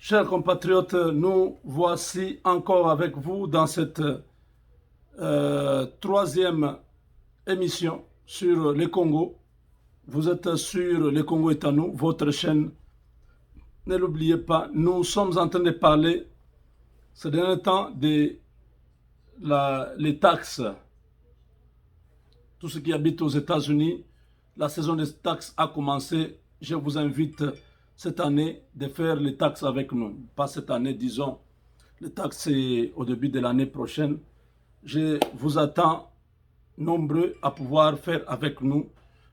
Chers compatriotes, nous voici encore avec vous dans cette troisième émission sur le Congo. Vous êtes sur Le Congo est à nous, votre chaîne. Ne l'oubliez pas, nous sommes en train de parler ces derniers temps de les taxes. Tous ceux qui habitent aux États-Unis, la saison des taxes a commencé. Je vous invite cette année de faire les taxes avec nous. Pas cette année, disons. Les taxes, c'est au début de l'année prochaine. Je vous attends nombreux à pouvoir faire avec nous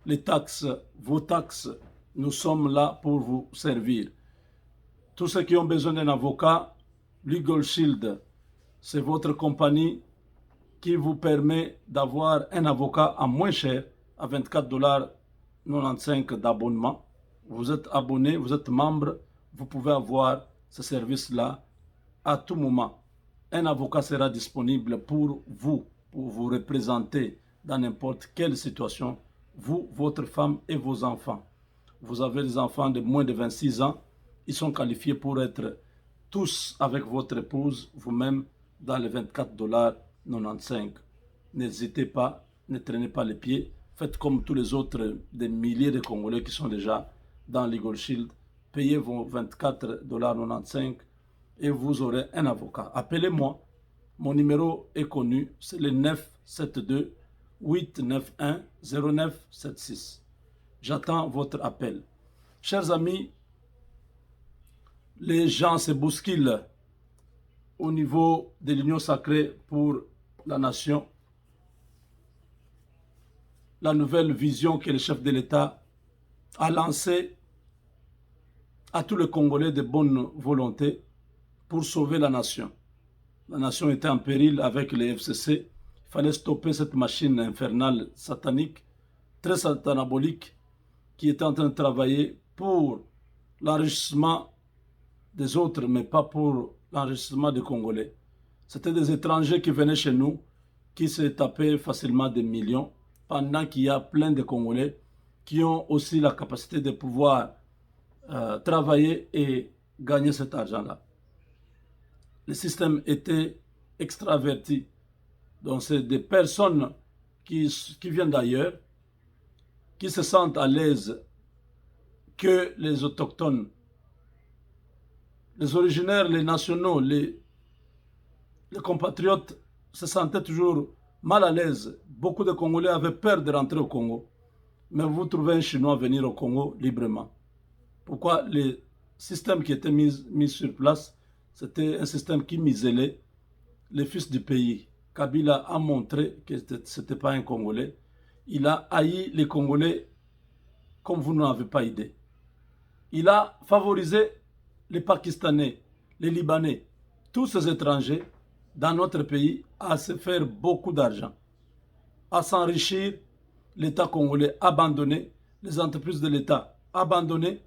les taxes, vos taxes. Nous sommes là pour vous servir. Tous ceux qui ont besoin d'un avocat, Legal Shield, c'est votre compagnie qui vous permet d'avoir un avocat à moins cher, à 24,95 $ d'abonnement. Vous êtes abonné, vous êtes membre, vous pouvez avoir ce service-là à tout moment. Un avocat sera disponible pour vous représenter dans n'importe quelle situation, vous, votre femme et vos enfants. Vous avez des enfants de moins de 26 ans, ils sont qualifiés pour être tous avec votre épouse, vous-même, dans les 24,95 $. N'hésitez pas, ne traînez pas les pieds. Faites comme tous les autres, des milliers de Congolais qui sont déjà dans Legal Shield. Payez vos 24,95 $ et vous aurez un avocat. Appelez-moi. Mon numéro est connu, c'est le 972 891 0976. J'attends votre appel. Chers amis, les gens se bousculent au niveau de l'Union sacrée pour la nation. La nouvelle vision que le chef de l'État a lancée à tous les Congolais de bonne volonté pour sauver la nation. La nation était en péril avec les FCC. Il fallait stopper cette machine infernale, satanique, très satanabolique, qui était en train de travailler pour l'enrichissement des autres, mais pas pour l'enrichissement des Congolais. C'était des étrangers qui venaient chez nous, qui se tapaient facilement des millions, pendant qu'il y a plein de Congolais qui ont aussi la capacité de pouvoir travailler et gagner cet argent-là. Le système était extraverti. Donc c'est des personnes qui viennent d'ailleurs, qui se sentent à l'aise que les autochtones, les originaires, les nationaux, les compatriotes se sentaient toujours mal à l'aise. Beaucoup de Congolais avaient peur de rentrer au Congo. Mais vous trouvez un Chinois venir au Congo librement. Pourquoi? Le système qui était mis sur place, c'était un système qui muselait les fils du pays. Kabila a montré que ce n'était pas un Congolais. Il a haï les Congolais comme vous n'avez pas idée. Il a favorisé les Pakistanais, les Libanais, tous ces étrangers dans notre pays à se faire beaucoup d'argent, à s'enrichir. L'État congolais abandonné, les entreprises de l'État abandonnées.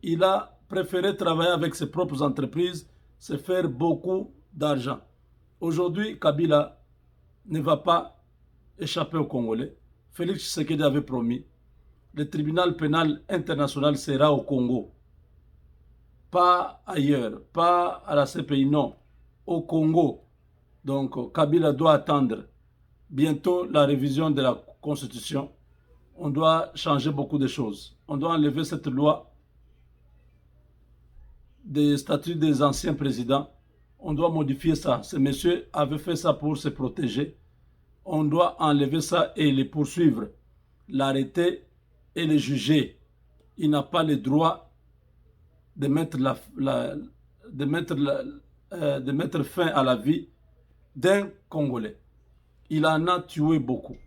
Il a préféré travailler avec ses propres entreprises, se faire beaucoup d'argent. Aujourd'hui, Kabila ne va pas échapper aux Congolais. Félix Tshisekedi avait promis, le tribunal pénal international sera au Congo. Pas ailleurs, pas à la CPI, non. Au Congo. Donc, Kabila doit attendre bientôt la révision de la Constitution. On doit changer beaucoup de choses. On doit enlever cette loi des statuts des anciens présidents. On doit modifier ça. Ce monsieur avait fait ça pour se protéger. On doit enlever ça et les poursuivre, l'arrêter et le juger. Il n'a pas le droit de mettre fin à la vie d'un Congolais. Il en a tué beaucoup.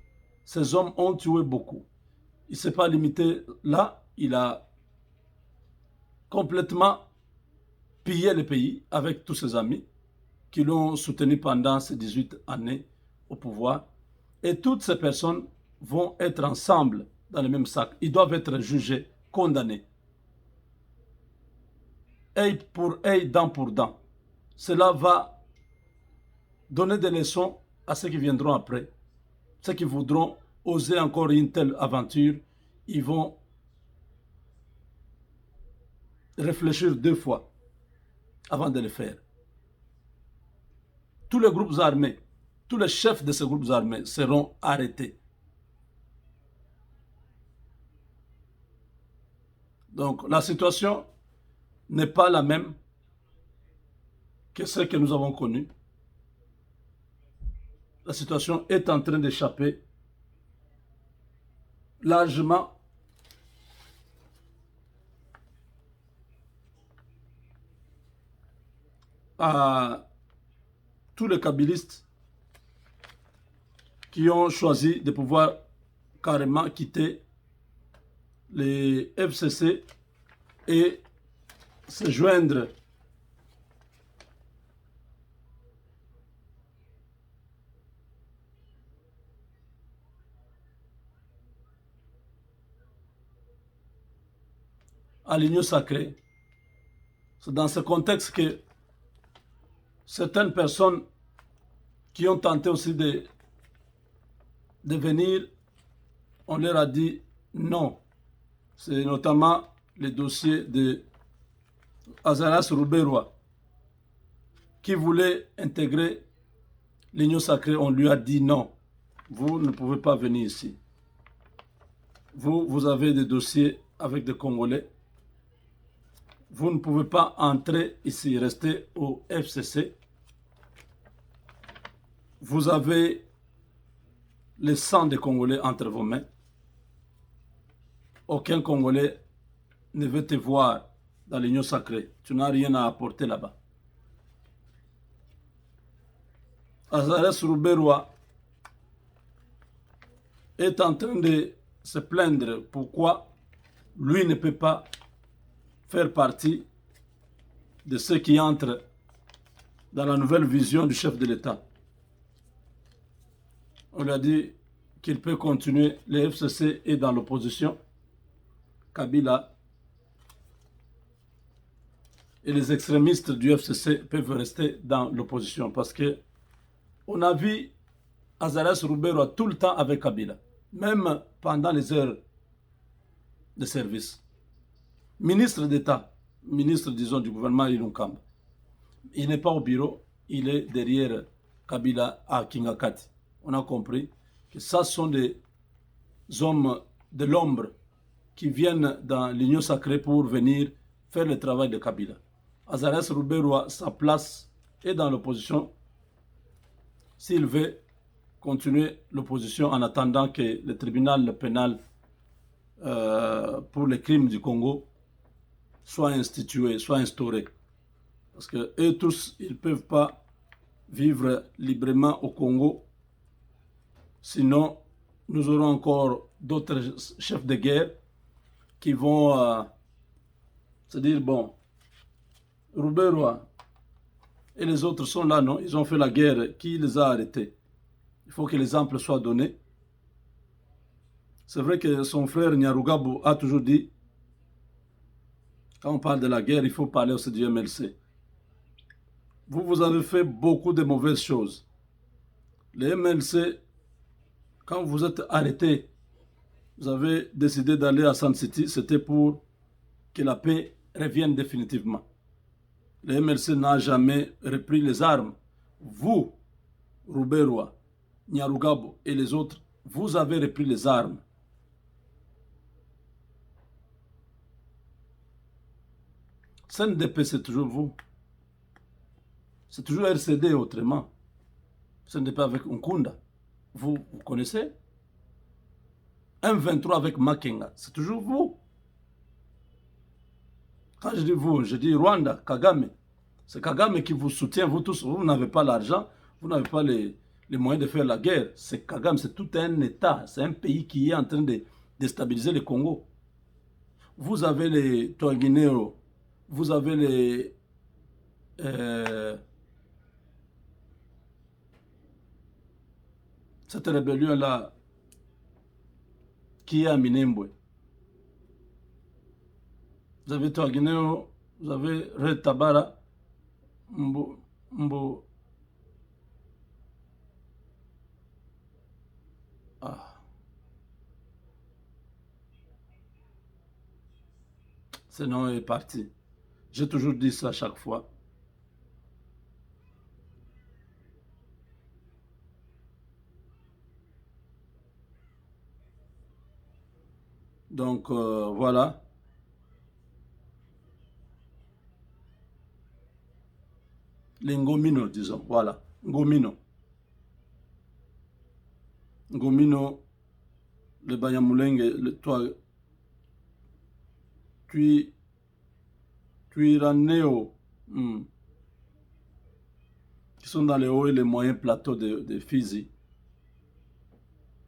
Ces hommes ont tué beaucoup. Il ne s'est pas limité là. Il a complètement pillé le pays avec tous ses amis qui l'ont soutenu pendant ces 18 années au pouvoir. Et toutes ces personnes vont être ensemble dans le même sac. Ils doivent être jugés, condamnés. Œil pour œil, dent pour dent. Cela va donner des leçons à ceux qui viendront après. Ceux qui voudront oser encore une telle aventure, ils vont réfléchir deux fois. avant de le faire. Tous les groupes armés, tous les chefs de ces groupes armés seront arrêtés. Donc la situation n'est pas la même que celle que nous avons connue. La situation est en train d'échapper largement à tous les kabylistes qui ont choisi de pouvoir carrément quitter les FCC et se joindre à l'union sacrée. C'est dans ce contexte que certaines personnes qui ont tenté aussi de venir, on leur a dit non. C'est notamment le dossier de Azaras Ruberwa qui voulait intégrer l'union sacrée. On lui a dit non, vous ne pouvez pas venir ici. Vous avez des dossiers avec des Congolais. Vous ne pouvez pas entrer ici, rester au FCC. Vous avez le sang des Congolais entre vos mains. Aucun Congolais ne veut te voir dans l'union sacrée. Tu n'as rien à apporter là-bas. Azaras Ruberwa est en train de se plaindre pourquoi lui ne peut pas faire partie de ceux qui entrent dans la nouvelle vision du chef de l'État. On lui a dit qu'il peut continuer. Le FCC est dans l'opposition. Kabila et les extrémistes du FCC peuvent rester dans l'opposition parce que on a vu Azaras Ruberwa tout le temps avec Kabila, même pendant les heures de service. Ministre d'État, ministre, disons, du gouvernement Ilunkamba. Il n'est pas au bureau, il est derrière Kabila à Kingakati. On a compris que ça sont des hommes de l'ombre qui viennent dans l'union sacrée pour venir faire le travail de Kabila. Azaras Ruberwa, sa place est dans l'opposition. S'il veut continuer l'opposition en attendant que le tribunal pénal pour les crimes du Congo soit institué, soit instauré. Parce que eux tous, ils ne peuvent pas vivre librement au Congo. Sinon, nous aurons encore d'autres chefs de guerre qui vont se dire, bon, Ruberwa et les autres sont là, non? Ils ont fait la guerre. Qui les a arrêtés? Il faut que l'exemple soit donné. C'est vrai que son frère Nyarugabo a toujours dit, quand on parle de la guerre, il faut parler aussi du MLC. Vous avez fait beaucoup de mauvaises choses. Le MLC, quand vous êtes arrêté, vous avez décidé d'aller à Sun City, c'était pour que la paix revienne définitivement. Le MLC n'a jamais repris les armes. Vous, Ruberwa, Nyarugabo et les autres, vous avez repris les armes. CNDP, c'est toujours vous. C'est toujours RCD autrement. CNDP avec Nkunda. Vous connaissez? M23 avec Makenga. C'est toujours vous. Quand je dis vous, je dis Rwanda, Kagame. C'est Kagame qui vous soutient, vous tous. Vous n'avez pas l'argent, vous n'avez pas les moyens de faire la guerre. C'est Kagame, c'est tout un État. C'est un pays qui est en train de déstabiliser le Congo. Vous avez les Twinguinéo, vous avez les... cette rébellion-là qui est à Minembwe. Vous avez Twinguinéo, vous avez Red Tabara, Mbo. Ah. Ce nom est parti. J'ai toujours dit ça à chaque fois. Donc, voilà. Les Ngomino, disons. Voilà. Ngomino. Ngomino, le Banyamulenge, toi, Tuiraneo, qui sont dans les hauts et les moyens plateaux de Fizi,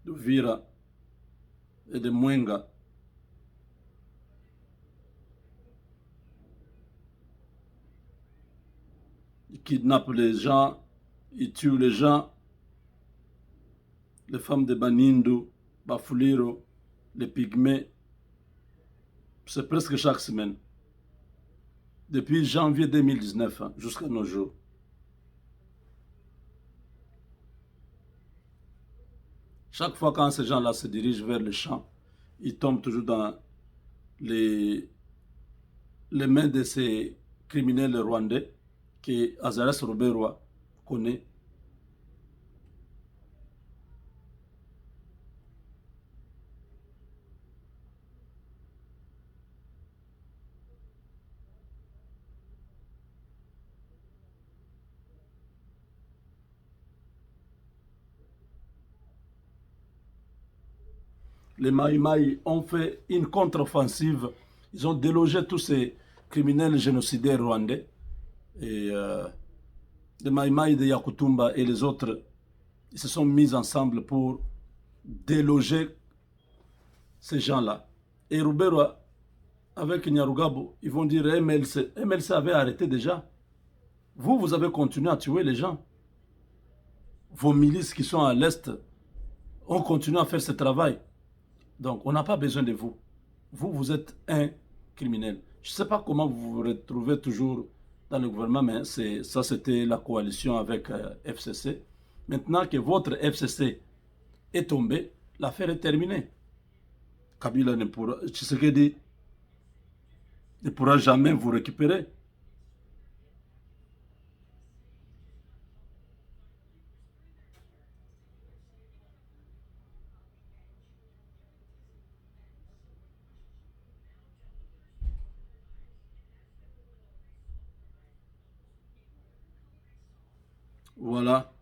de Vira et de Mwenga. Ils kidnappent les gens, ils tuent les gens, les femmes de Banindu, Bafuliro, les Pygmées. C'est presque chaque semaine. Depuis janvier 2019 jusqu'à nos jours. Chaque fois quand ces gens-là se dirigent vers le champ, ils tombent toujours dans les mains de ces criminels rwandais que Azaras Roberwa connaît. Les Maïmaï ont fait une contre-offensive. Ils ont délogé tous ces criminels génocidaires rwandais. Et les Maïmaï de Yakutumba et les autres, ils se sont mis ensemble pour déloger ces gens-là. Et Ruberwa, avec Nyarugabo, ils vont dire MLC. MLC avait arrêté déjà. Vous, vous avez continué à tuer les gens. Vos milices qui sont à l'Est ont continué à faire ce travail. Donc, on n'a pas besoin de vous. Vous, vous êtes un criminel. Je ne sais pas comment vous vous retrouvez toujours dans le gouvernement, mais ça, c'était la coalition avec FCC. Maintenant que votre FCC est tombé, l'affaire est terminée. Kabila ne pourra, Tshisekedi ne pourra jamais vous récupérer. Voilà.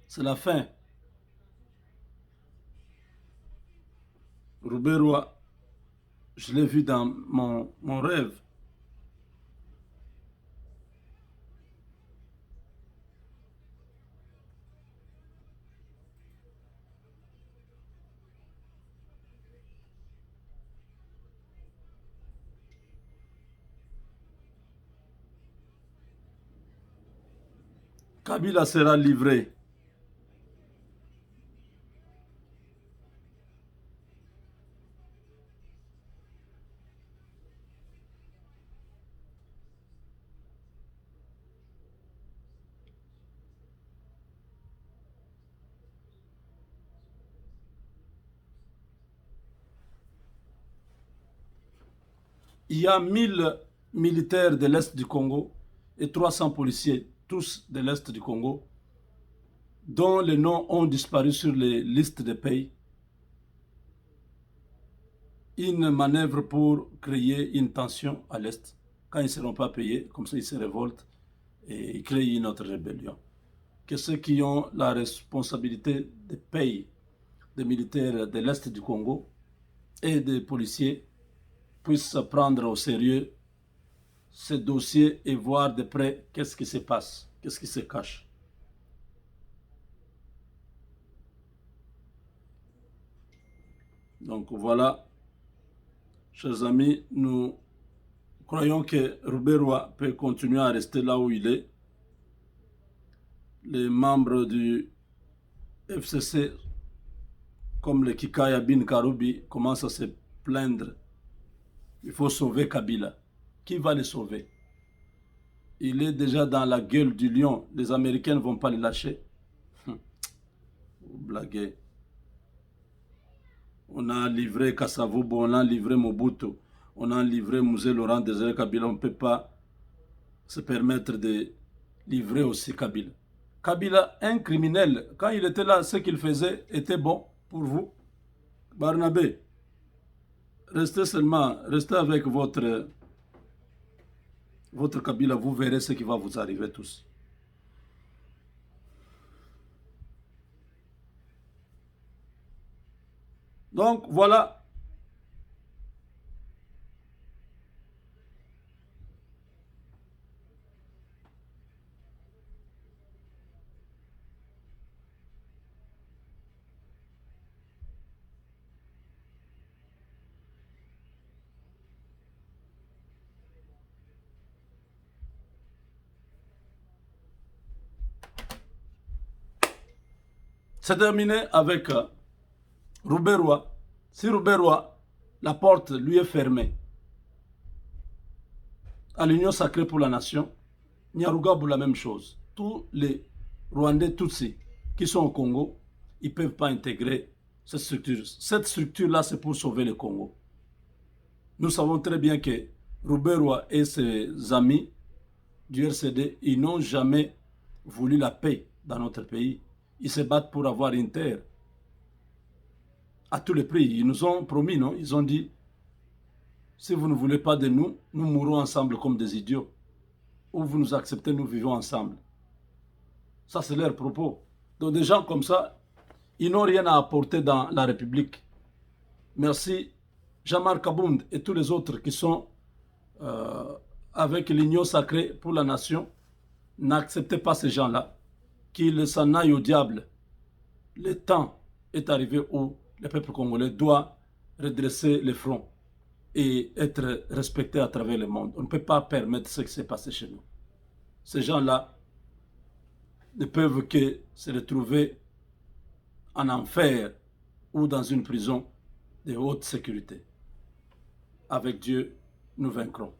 C'est la fin. Ruberwa, je l'ai vu dans mon rêve. Kabila sera livré. Il y a 1000 militaires de l'Est du Congo et 300 policiers, tous de l'Est du Congo, dont les noms ont disparu sur les listes de pays. Une manœuvre pour créer une tension à l'Est. Quand ils ne seront pas payés, comme ça ils se révoltent et ils créent une autre rébellion. Que ceux qui ont la responsabilité de payer des militaires de l'Est du Congo et des policiers puissent prendre au sérieux ce dossier et voir de près qu'est-ce qui se passe, qu'est-ce qui se cache. Donc voilà, chers amis, nous croyons que Ruberwa peut continuer à rester là où il est. Les membres du FCC, comme le Kikaya Bin Karoubi, commencent à se plaindre. Il faut sauver Kabila. Qui va le sauver? Il est déjà dans la gueule du lion. Les Américains ne vont pas le lâcher. Vous blaguez. On a livré Kassavobo, on a livré Mobutu, on a livré Musée Laurent Désiré Kabila. On ne peut pas se permettre de livrer aussi Kabila. Kabila, un criminel, quand il était là, ce qu'il faisait était bon pour vous. Barnabé, restez seulement, restez avec votre Kabila, vous verrez ce qui va vous arriver tous. Donc voilà. C'est terminé avec Rouberois. Si Rouberois, la porte lui est fermée à l'Union sacrée pour la nation, Nyarugabo la même chose. Tous les Rwandais Tutsis qui sont au Congo, ils ne peuvent pas intégrer cette structure. Cette structure-là, c'est pour sauver le Congo. Nous savons très bien que Rouberois et ses amis du RCD, ils n'ont jamais voulu la paix dans notre pays. Ils se battent pour avoir une terre. À tous les prix, ils nous ont promis, non? Ils ont dit, si vous ne voulez pas de nous, nous mourrons ensemble comme des idiots. Ou vous nous acceptez, nous vivons ensemble. Ça, c'est leur propos. Donc des gens comme ça, ils n'ont rien à apporter dans la République. Merci Jean-Marc Abound et tous les autres qui sont avec l'Union sacrée pour la nation. N'acceptez pas ces gens-là. Qu'ils s'en aillent au diable. Le temps est arrivé où le peuple congolais doit redresser les fronts et être respecté à travers le monde. On ne peut pas permettre ce qui s'est passé chez nous. Ces gens-là ne peuvent que se retrouver en enfer ou dans une prison de haute sécurité. Avec Dieu, nous vaincrons.